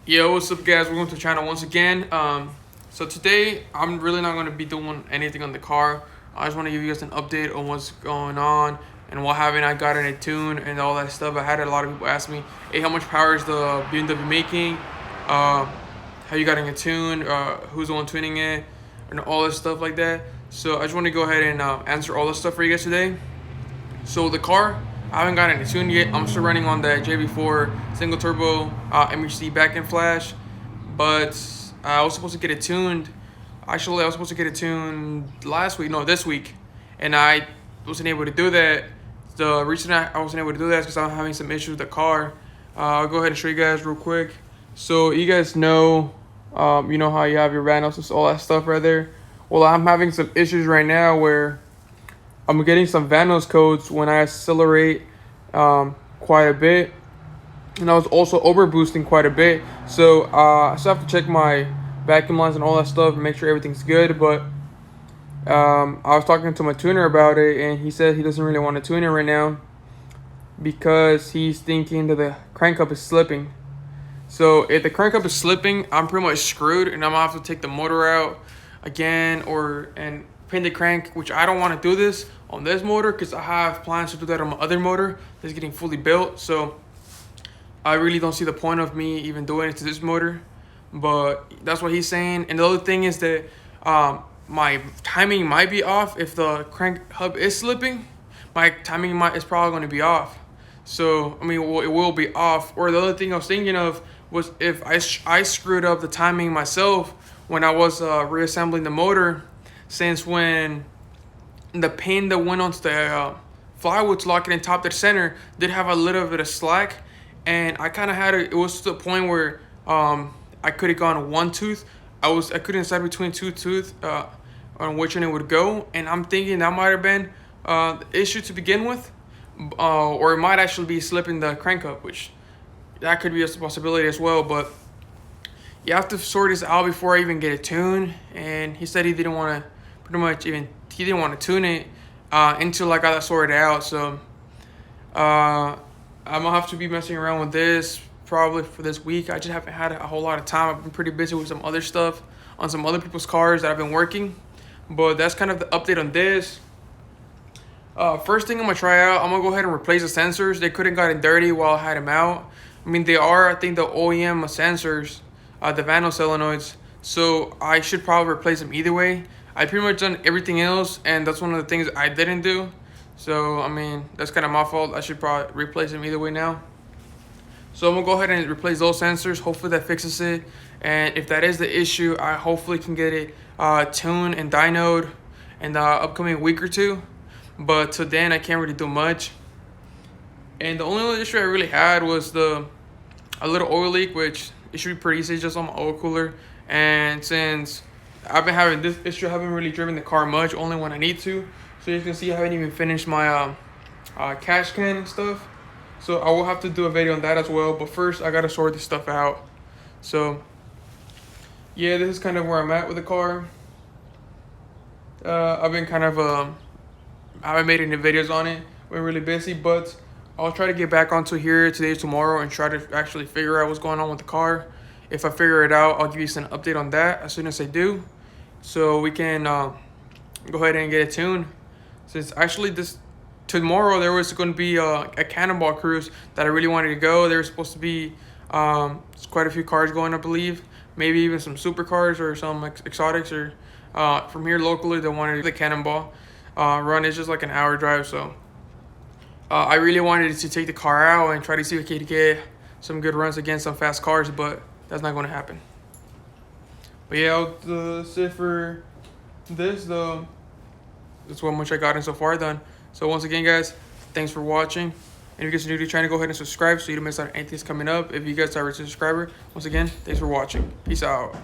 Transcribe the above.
Yo, what's up, guys? Welcome to the channel once again. So today I'm really not going to be doing anything on the car. I just want to give you guys an update on what's going on and what haven't I gotten it tuned and all that stuff. I had a lot of people ask me, hey, how much power is the BMW making? How you getting it tuned? Who's the one tuning it? And all this stuff like that. So I just want to go ahead and answer all this stuff for you guys today. So the car, I haven't gotten it tuned yet. I'm still running on that N54 single turbo MHC back-end flash, but I was supposed to get it tuned. Actually, I was supposed to get it tuned this week, and I wasn't able to do that. The reason I wasn't able to do that is because I'm having some issues with the car. I'll go ahead and show you guys real quick. So you guys know, you know how you have your vanos, all that stuff right there. Well, I'm having some issues right now where I'm getting some vanos codes when I accelerate quite a bit, and I was also over boosting quite a bit. So I still have to check my vacuum lines and all that stuff and make sure everything's good. But I was talking to my tuner about it, and he said he doesn't really want to tune it right now because he's thinking that the crank up is slipping. So if the crank up is slipping, I'm pretty much screwed, and I'm gonna have to take the motor out again and pin the crank, which I don't want to do this on this motor because I have plans to do that on my other motor that's getting fully built. So I really don't see the point of me even doing it to this motor, but that's what he's saying. And the other thing is that my timing might be off. If the crank hub is slipping, my timing is probably going to be off. So I mean, it will be off. Or the other thing I was thinking of was if I screwed up the timing myself when I was reassembling the motor, since when the pin that went onto the flywheel to lock it in top to the center did have a little bit of slack, and I kind of had it was to the point where I could have gone one tooth. I couldn't decide between two tooth on which one it would go, and I'm thinking that might have been the issue to begin with, or it might actually be slipping the crank up, which that could be a possibility as well. But you have to sort this out before I even get it tuned. And he said he didn't want to he didn't want to tune it until I got that sorted out. So I'm gonna have to be messing around with this probably for this week. I just haven't had a whole lot of time. I've been pretty busy with some other stuff on some other people's cars that I've been working, but that's kind of the update on this. First thing I'm gonna try out, I'm gonna go ahead and replace the sensors. They couldn't gotten dirty while I had them out. I mean, they are, I think, the OEM sensors, the Vanos solenoids, so I should probably replace them either way. I pretty much done everything else, and that's one of the things I didn't do. So I mean, that's kind of my fault. I should probably replace them either way now. So I'm gonna go ahead and replace those sensors. Hopefully that fixes it, and if that is the issue, I hopefully can get it tuned and dynoed in the upcoming week or two. But till then, I can't really do much. And the only other issue I really had was a little oil leak, which it should be pretty easy, just on my oil cooler. And since I've been having this issue, I haven't really driven the car much, only when I need to. So you can see I haven't even finished my cash can and stuff. So I will have to do a video on that as well. But first, I gotta sort this stuff out. So yeah, this is kind of where I'm at with the car. I've been kind of I haven't made any videos on it. Been really busy, but I'll try to get back onto here today or tomorrow and try to actually figure out what's going on with the car. If I figure it out, I'll give you an update on that as soon as I do, so we can go ahead and get it tuned. Since actually tomorrow there was going to be a cannonball cruise that I really wanted to go. There was supposed to be quite a few cars going, I believe, maybe even some supercars or some exotics, or from here locally they wanted to do the cannonball run. It's just like an hour drive, so I really wanted to take the car out and try to see if I could get some good runs against some fast cars, but that's not going to happen. But yeah, that's it for this though. That's how much I got in so far done. So once again, guys, thanks for watching. And if you guys are new to the channel, go ahead and subscribe so you don't miss out on anything that's coming up. If you guys are a subscriber, once again, thanks for watching. Peace out.